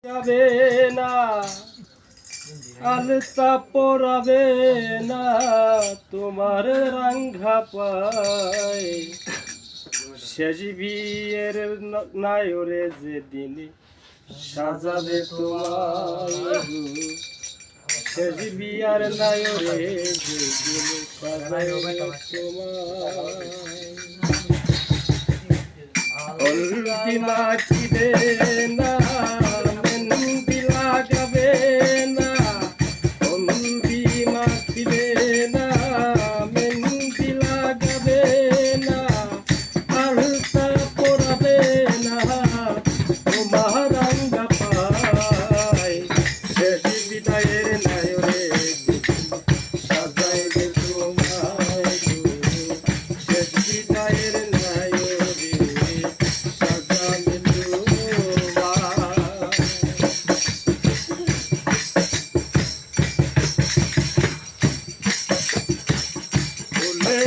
যাবে না আলতা পরাবে না তোমার রাঙ্গা পায় শেষ বিয়ের নায়রে যেদিন সাজাবে তোমায় শেষ বিয়ার নায়রে যেদিন সাজাবে তোমায় হলদি মাখিবে না মেহেন্দি লাগাবে না হলদি মাখিবে না মেহেন্দি লাগাবে না আলতা পরাবে না তোমার রাঙ্গা পায় শেষ বিদায়ের নায়রে সাজাইবে তোমায় শেষ বিদায়ের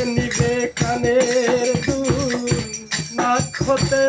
নিবে কানের দুল নাক হতে